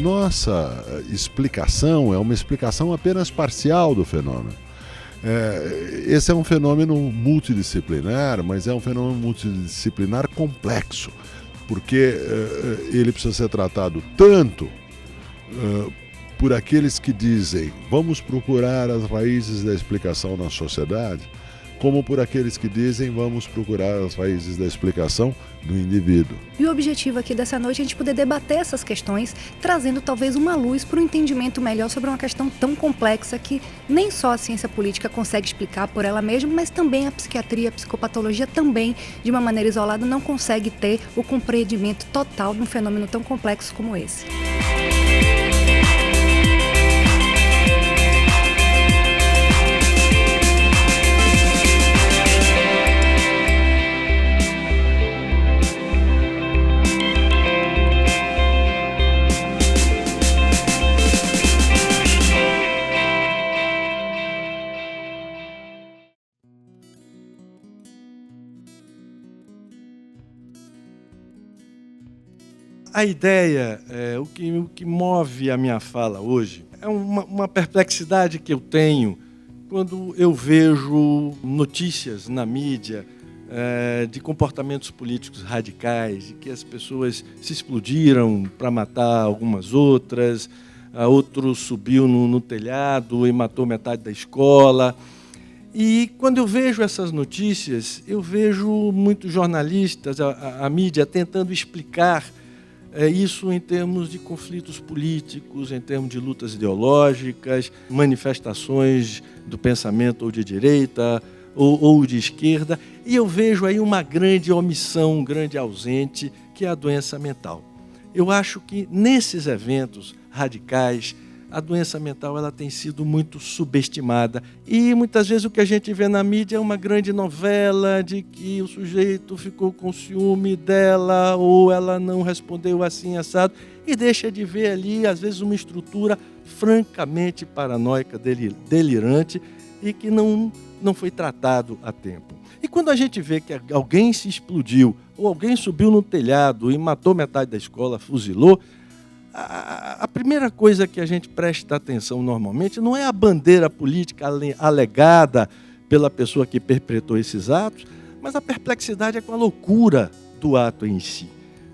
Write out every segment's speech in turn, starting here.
nossa explicação é uma explicação apenas parcial do fenômeno. Esse é um fenômeno multidisciplinar, mas é um fenômeno multidisciplinar complexo, porque ele precisa ser tratado tanto por aqueles que dizem vamos procurar as raízes da explicação na sociedade, como por aqueles que dizem vamos procurar as raízes da explicação no indivíduo. E o objetivo aqui dessa noite é a gente poder debater essas questões, trazendo talvez uma luz para um entendimento melhor sobre uma questão tão complexa que nem só a ciência política consegue explicar por ela mesma, mas também a psiquiatria, a psicopatologia também, de uma maneira isolada, não consegue ter o compreendimento total de um fenômeno tão complexo como esse. A ideia, o que move a minha fala hoje, é uma perplexidade que eu tenho quando eu vejo notícias na mídia de comportamentos políticos radicais, de que as pessoas se explodiram para matar algumas outras, outro subiu no telhado e matou metade da escola. E quando eu vejo essas notícias, eu vejo muitos jornalistas, a mídia, tentando explicar isso em termos de conflitos políticos, em termos de lutas ideológicas, manifestações do pensamento ou de direita ou de esquerda. E eu vejo aí uma grande omissão, um grande ausente, que é a doença mental. Eu acho que nesses eventos radicais, a doença mental ela tem sido muito subestimada. E muitas vezes o que a gente vê na mídia é uma grande novela de que o sujeito ficou com ciúme dela ou ela não respondeu assim, assado, e deixa de ver ali, às vezes, uma estrutura francamente paranoica, delirante e que não foi tratado a tempo. E quando a gente vê que alguém se explodiu ou alguém subiu no telhado e matou metade da escola, fuzilou, a primeira coisa que a gente presta atenção normalmente não é a bandeira política alegada pela pessoa que perpetrou esses atos, mas a perplexidade é com a loucura do ato em si,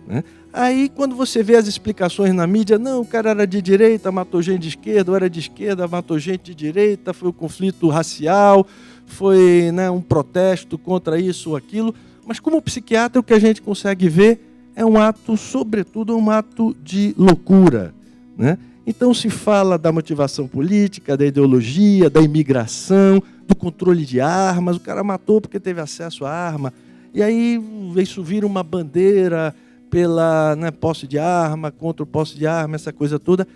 né? Aí, quando você vê as explicações na mídia, não, o cara era de direita, matou gente de esquerda, ou era de esquerda, matou gente de direita, foi um conflito racial, foi, né, um protesto contra isso ou aquilo, mas como psiquiatra o que a gente consegue ver é um ato, sobretudo, um ato de loucura, né? Então se fala da motivação política, da ideologia, da imigração, do controle de armas, o cara matou porque teve acesso à arma, e aí isso vira uma bandeira pela, né, posse de arma, contra o posse de arma, essa coisa toda,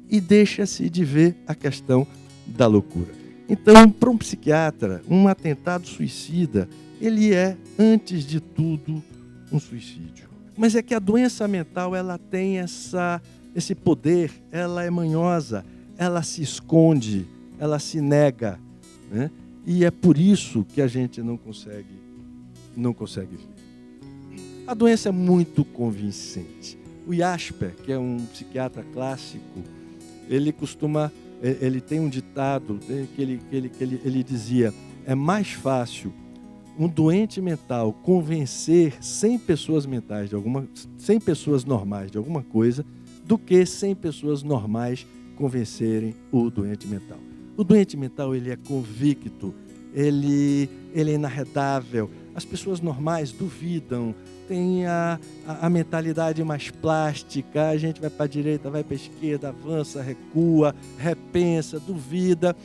e deixa-se de ver a questão da loucura. Então, para um psiquiatra, um atentado suicida, ele é, antes de tudo, um suicídio. Mas é que a doença mental ela tem esse poder, ela é manhosa, ela se esconde, ela se nega, né? E é por isso que a gente não consegue ver. A doença é muito convincente. O Jasper, que é um psiquiatra clássico, ele tem um ditado que ele dizia: é mais fácil um doente mental convencer 100 pessoas mentais 100 pessoas normais de alguma coisa, do que 100 pessoas normais convencerem o doente mental. O doente mental ele é convicto, ele é inarredável. As pessoas normais duvidam, têm a mentalidade mais plástica, a gente vai para a direita, vai para a esquerda, avança, recua, repensa, duvida.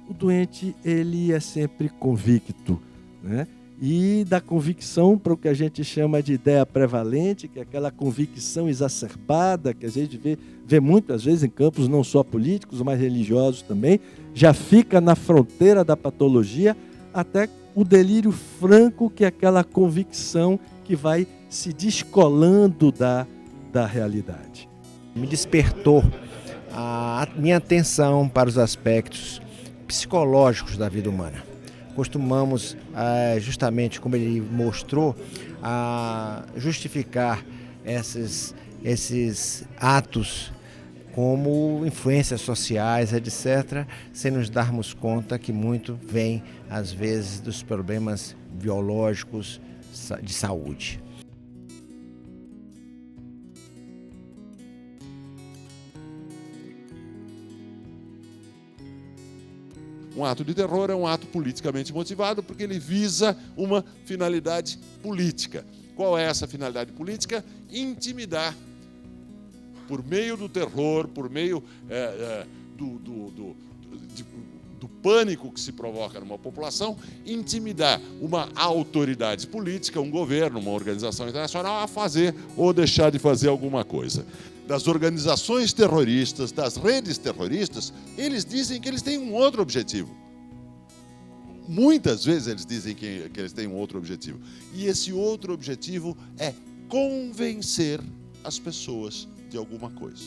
O doente ele é sempre convicto, né? E da convicção para o que a gente chama de ideia prevalente, que é aquela convicção exacerbada que a gente vê muitas vezes em campos não só políticos, mas religiosos também, já fica na fronteira da patologia, até o delírio franco, que é aquela convicção que vai se descolando da realidade. Me despertou a minha atenção para os aspectos psicológicos da vida humana. Costumamos, justamente como ele mostrou, a justificar esses atos como influências sociais, etc., sem nos darmos conta que muito vem, às vezes, dos problemas biológicos de saúde. Um ato de terror é um ato politicamente motivado porque ele visa uma finalidade política. Qual é essa finalidade política? Intimidar. Por meio do terror, por meio do pânico que se provoca numa população, intimidar uma autoridade política, um governo, uma organização internacional a fazer ou deixar de fazer alguma coisa. Das organizações terroristas, das redes terroristas, eles dizem que eles têm um outro objetivo. Muitas vezes eles dizem que eles têm um outro objetivo. E esse outro objetivo é convencer as pessoas de alguma coisa.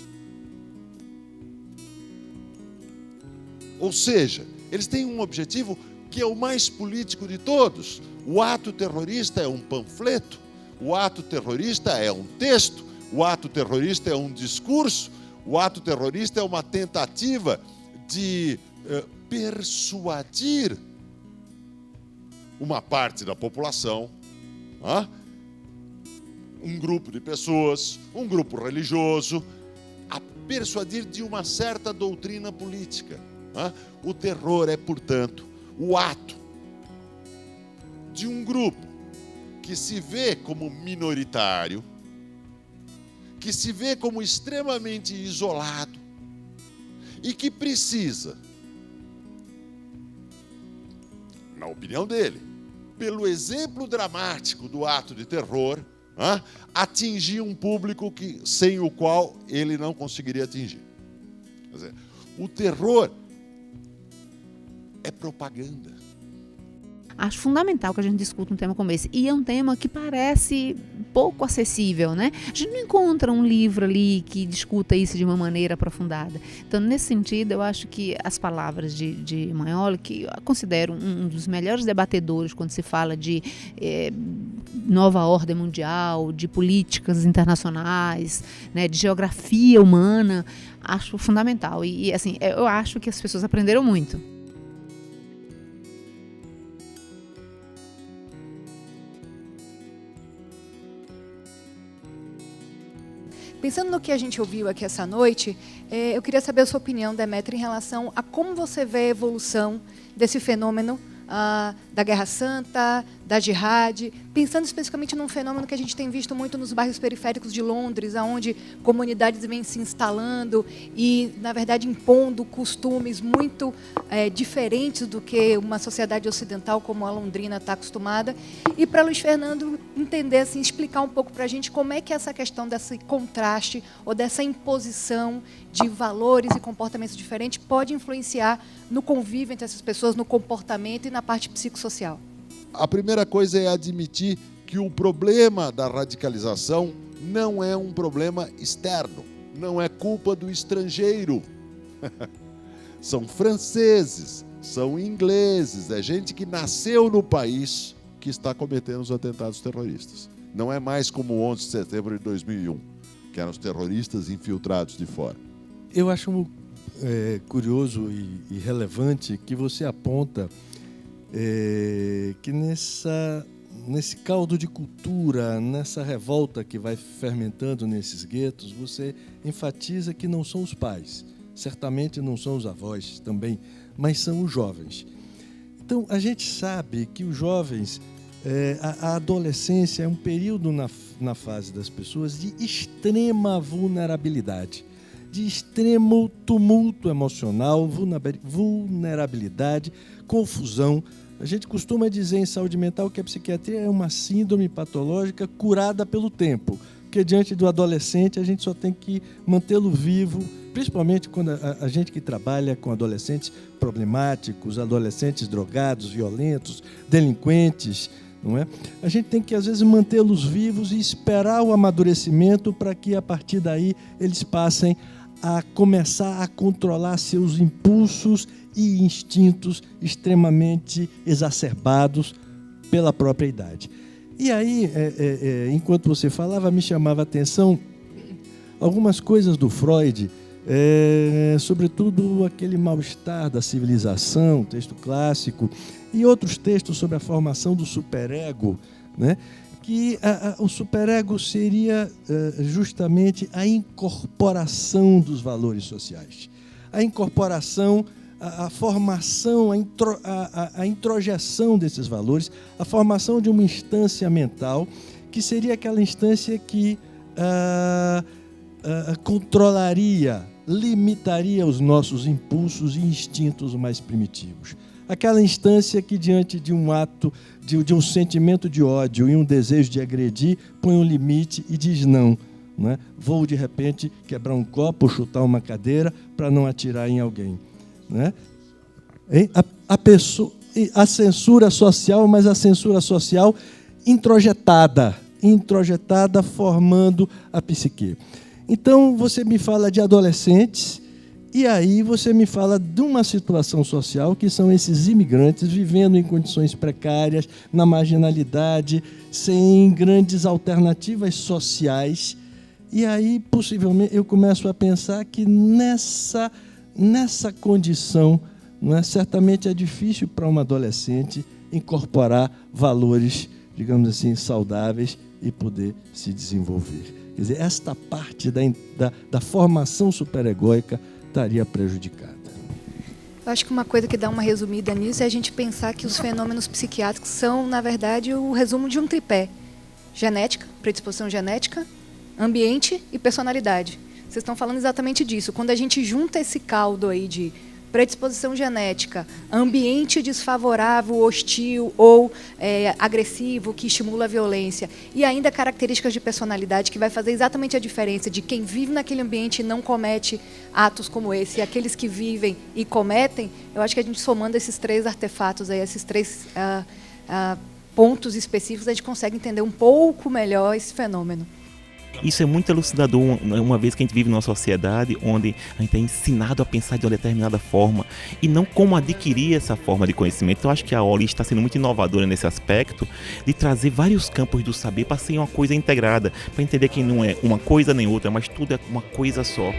Ou seja, eles têm um objetivo que é o mais político de todos. O ato terrorista é um panfleto, o ato terrorista é um texto, o ato terrorista é um discurso, o ato terrorista é uma tentativa de persuadir uma parte da população, um grupo de pessoas, um grupo religioso, a persuadir de uma certa doutrina política. O terror é, portanto, o ato de um grupo que se vê como minoritário, que se vê como extremamente isolado e que precisa, na opinião dele, pelo exemplo dramático do ato de terror, atingir um público sem o qual ele não conseguiria atingir. Quer dizer, o terror é propaganda. Acho fundamental que a gente discuta um tema como esse. E é um tema que parece pouco acessível, né? A gente não encontra um livro ali que discuta isso de uma maneira aprofundada. Então, nesse sentido, eu acho que as palavras de Magnoli, que eu considero um dos melhores debatedores quando se fala de nova ordem mundial, de políticas internacionais, né, de geografia humana, acho fundamental. E assim, eu acho que as pessoas aprenderam muito. Pensando no que a gente ouviu aqui essa noite, eu queria saber a sua opinião, Demetrio, em relação a como você vê a evolução desse fenômeno da Guerra Santa, da Jihad, pensando especificamente num fenômeno que a gente tem visto muito nos bairros periféricos de Londres, onde comunidades vêm se instalando e, na verdade, impondo costumes muito diferentes do que uma sociedade ocidental como a londrina está acostumada. E para Luiz Fernando entender, assim, explicar um pouco para a gente como é que essa questão desse contraste ou dessa imposição de valores e comportamentos diferentes pode influenciar no convívio entre essas pessoas, no comportamento e na parte psicossocial. A primeira coisa é admitir que o problema da radicalização não é um problema externo, não é culpa do estrangeiro. São franceses, são ingleses, é gente que nasceu no país que está cometendo os atentados terroristas. Não é mais como o 11 de setembro de 2001, que eram os terroristas infiltrados de fora. Eu acho curioso e relevante que você aponta que nesse caldo de cultura, nessa revolta que vai fermentando nesses guetos, você enfatiza que não são os pais, certamente não são os avós também, mas são os jovens. Então, a gente sabe que os jovens, a adolescência é um período na fase das pessoas de extrema vulnerabilidade, de extremo tumulto emocional, vulnerabilidade, confusão. A gente costuma dizer em saúde mental que a psiquiatria é uma síndrome patológica curada pelo tempo, porque diante do adolescente a gente só tem que mantê-lo vivo, principalmente quando a gente que trabalha com adolescentes problemáticos, adolescentes drogados, violentos, delinquentes, não é? A gente tem que, às vezes, mantê-los vivos e esperar o amadurecimento para que, a partir daí, eles passem a começar a controlar seus impulsos e instintos extremamente exacerbados pela própria idade. E aí, enquanto você falava, me chamava a atenção algumas coisas do Freud sobretudo aquele mal-estar da civilização, texto clássico, e outros textos sobre a formação do superego, né? Que o superego seria justamente a incorporação dos valores sociais, a incorporação, a formação, a introjeção desses valores, a formação de uma instância mental, que seria aquela instância que controlaria, limitaria os nossos impulsos e instintos mais primitivos. Aquela instância que, diante de um ato, de um sentimento de ódio e um desejo de agredir, põe um limite e diz não. Não é? Vou, de repente, quebrar um copo ou chutar uma cadeira para não atirar em alguém. Não é? A censura social, mas a censura social introjetada, formando a psique. Então, você me fala de adolescentes, e aí você me fala de uma situação social que são esses imigrantes vivendo em condições precárias, na marginalidade, sem grandes alternativas sociais. E aí, possivelmente, eu começo a pensar que nessa condição, não é, certamente é difícil para uma adolescente incorporar valores, digamos assim, saudáveis e poder se desenvolver. Quer dizer, esta parte da formação superegóica estaria prejudicada. Eu acho que uma coisa que dá uma resumida nisso é a gente pensar que os fenômenos psiquiátricos são, na verdade, o resumo de um tripé: genética, predisposição genética, ambiente e personalidade. Vocês estão falando exatamente disso. Quando a gente junta esse caldo aí de predisposição genética, ambiente desfavorável, hostil ou agressivo, que estimula a violência, e ainda características de personalidade, que vai fazer exatamente a diferença de quem vive naquele ambiente e não comete atos como esse, e aqueles que vivem e cometem. Eu acho que a gente, somando esses três artefatos, aí, esses três pontos específicos, a gente consegue entender um pouco melhor esse fenômeno. Isso é muito elucidador, uma vez que a gente vive numa sociedade onde a gente é ensinado a pensar de uma determinada forma e não como adquirir essa forma de conhecimento. Então, eu acho que a OLI está sendo muito inovadora nesse aspecto de trazer vários campos do saber para ser uma coisa integrada, para entender que não é uma coisa nem outra, mas tudo é uma coisa só.